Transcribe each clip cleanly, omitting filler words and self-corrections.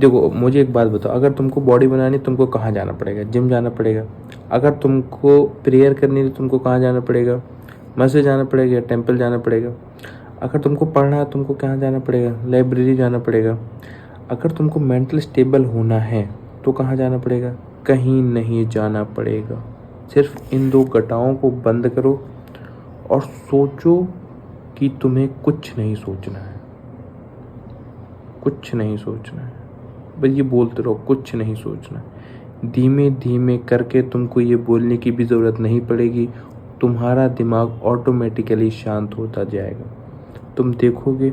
देखो मुझे एक बात बताओ, अगर तुमको बॉडी बनानी है तुमको कहाँ जाना पड़ेगा? जिम जाना पड़ेगा। अगर तुमको प्रेयर करनी है तो तुमको कहाँ जाना पड़ेगा? मस्जिद जाना पड़ेगा या टेम्पल जाना पड़ेगा। अगर तुमको पढ़ना है तुमको कहाँ जाना पड़ेगा? लाइब्रेरी जाना पड़ेगा। अगर तुमको मेंटल स्टेबल होना है तो कहाँ जाना पड़ेगा? कहीं नहीं जाना पड़ेगा। सिर्फ इन दो घटाओं को बंद करो और सोचो कि तुम्हें कुछ नहीं सोचना है, कुछ नहीं सोचना है। बस ये बोलते रहो, कुछ नहीं सोचना। धीमे धीमे करके तुमको ये बोलने की भी ज़रूरत नहीं पड़ेगी, तुम्हारा दिमाग ऑटोमेटिकली शांत होता जाएगा। तुम देखोगे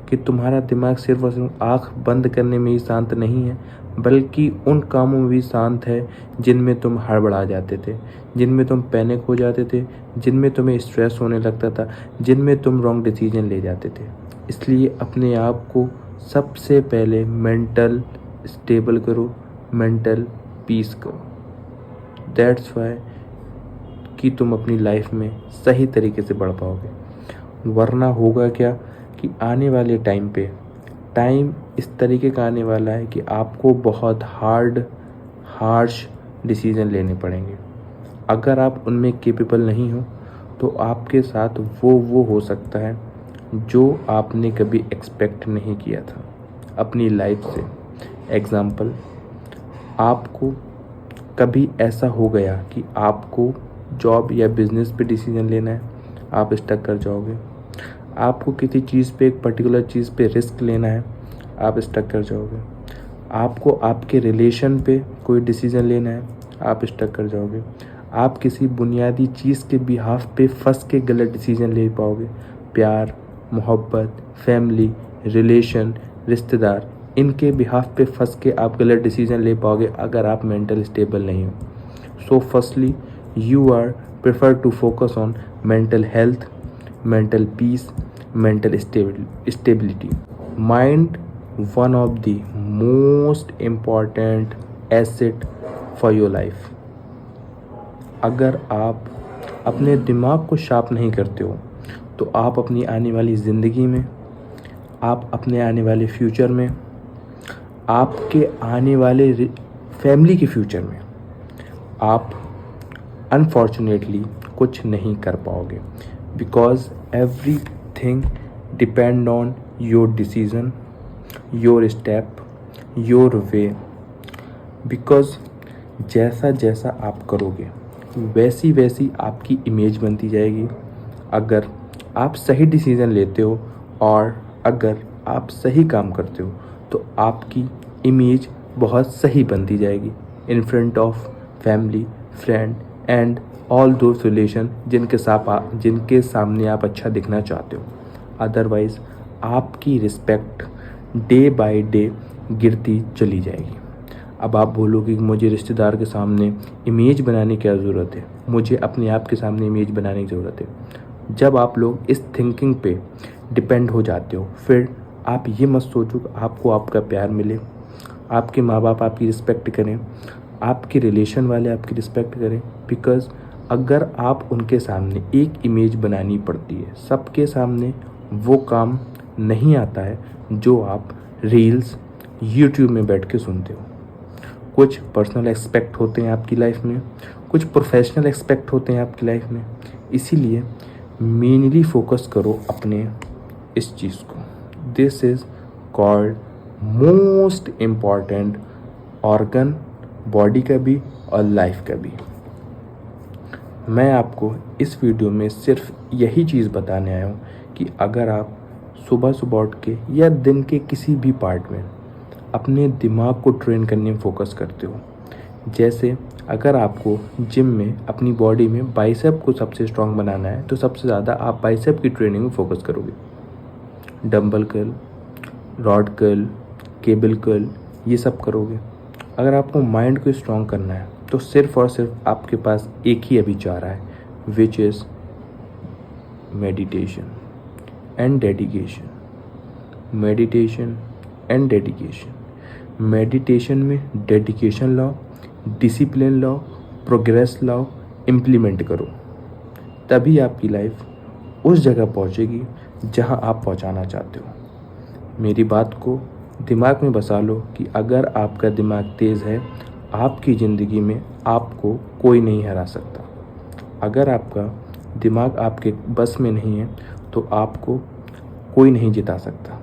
कि तुम्हारा दिमाग सिर्फ और सिर्फ आँख बंद करने में ही शांत नहीं है, बल्कि उन कामों में भी शांत है जिनमें तुम हड़बड़ा जाते थे, जिनमें तुम पैनिक हो जाते थे, जिनमें तुम्हें स्ट्रेस होने लगता था, जिनमें तुम रॉन्ग डिसीजन ले जाते थे। इसलिए अपने आप को सबसे पहले मेंटल स्टेबल करो, मेंटल पीस करो। दैट्स वाई कि तुम अपनी लाइफ में सही तरीके से बढ़ पाओगे। वरना होगा क्या कि आने वाले टाइम इस तरीके का आने वाला है कि आपको बहुत हार्श डिसीजन लेने पड़ेंगे। अगर आप उनमें कैपेबल नहीं हो तो आपके साथ वो हो सकता है जो आपने कभी एक्सपेक्ट नहीं किया था अपनी लाइफ से। एग्ज़ाम्पल, आपको कभी ऐसा हो गया कि आपको जॉब या बिजनेस पे डिसीजन लेना है, आप स्टक कर जाओगे। आपको किसी चीज़ पे, एक पर्टिकुलर चीज़ पे रिस्क लेना है, आप स्टक कर जाओगे। आपको आपके रिलेशन पे कोई डिसीजन लेना है, आप स्टक कर जाओगे। आप किसी बुनियादी चीज़ के बिहाफ पे फंस के गलत डिसीजन ले पाओगे। प्यार, मोहब्बत, फैमिली, रिलेशन, रिश्तेदार, इनके बिहाफ पे फंस के आप गलत डिसीजन ले पाओगे अगर आप मेंटल स्टेबल नहीं हो। So firstly you are prefer to focus on mental health, mental peace, mental stability. Mind one of the most important asset for your life. अगर आप अपने दिमाग को शार्प नहीं करते हो तो आप अपनी आने वाली ज़िंदगी में, आप अपने आने वाले फ्यूचर में, आपके आने वाले फैमिली के फ्यूचर में आप अनफॉर्चुनेटली कुछ नहीं कर पाओगे। Because everything depend on your decision, your step, your way. Because जैसा जैसा आप करोगे वैसी वैसी आपकी इमेज बनती जाएगी। अगर आप सही डिसीज़न लेते हो और अगर आप सही काम करते हो तो आपकी इमेज बहुत सही बनती जाएगी in front of family, friend and all those relation जिनके सामने आप अच्छा दिखना चाहते हो। अदरवाइज़ आपकी रिस्पेक्ट डे बाय डे गिरती चली जाएगी। अब आप बोलोगे कि मुझे रिश्तेदार के सामने इमेज बनाने की क्या ज़रूरत है, मुझे अपने आप के सामने इमेज बनाने की ज़रूरत है। जब आप लोग इस थिंकिंग पे डिपेंड हो जाते हो फिर आप ये मत सोचो कि आपको आपका प्यार मिले, आपके माँ बाप आपकी रिस्पेक्ट करें, आपके रिलेशन वाले आपकी रिस्पेक्ट करें। बिकॉज़ अगर आप उनके सामने एक इमेज बनानी पड़ती है, सबके सामने वो काम नहीं आता है जो आप रील्स यूट्यूब में बैठ के सुनते हो। कुछ पर्सनल एक्सपेक्ट होते हैं आपकी लाइफ में, कुछ प्रोफेशनल एक्सपेक्ट होते हैं आपकी लाइफ में। इसीलिए मेनली फोकस करो अपने इस चीज़ को। This is called most important organ, body का भी और लाइफ का भी। मैं आपको इस वीडियो में सिर्फ यही चीज़ बताने आया हूँ कि अगर आप सुबह सुबह उठ के या दिन के किसी भी पार्ट में अपने दिमाग को ट्रेन करने में फोकस करते हो, जैसे अगर आपको जिम में अपनी बॉडी में बाइसेप को सबसे स्ट्रांग बनाना है तो सबसे ज़्यादा आप बाइसेप की ट्रेनिंग में फोकस करोगे। Dumbbell curl, rod curl, cable curl, ये सब करोगे। अगर आपको माइंड को स्ट्रांग करना है तो सिर्फ और सिर्फ आपके पास एक ही अभी चारा है, which is meditation and dedication. Meditation and dedication. Meditation में डेडिकेशन लाओ, डिसिप्लिन लाओ, प्रोग्रेस लाओ, इम्प्लीमेंट करो, तभी आपकी लाइफ उस जगह पहुंचेगी जहां आप पहुंचाना चाहते हो। मेरी बात को दिमाग में बसा लो कि अगर आपका दिमाग तेज़ है, आपकी ज़िंदगी में आपको कोई नहीं हरा सकता। अगर आपका दिमाग आपके बस में नहीं है तो आपको कोई नहीं जिता सकता।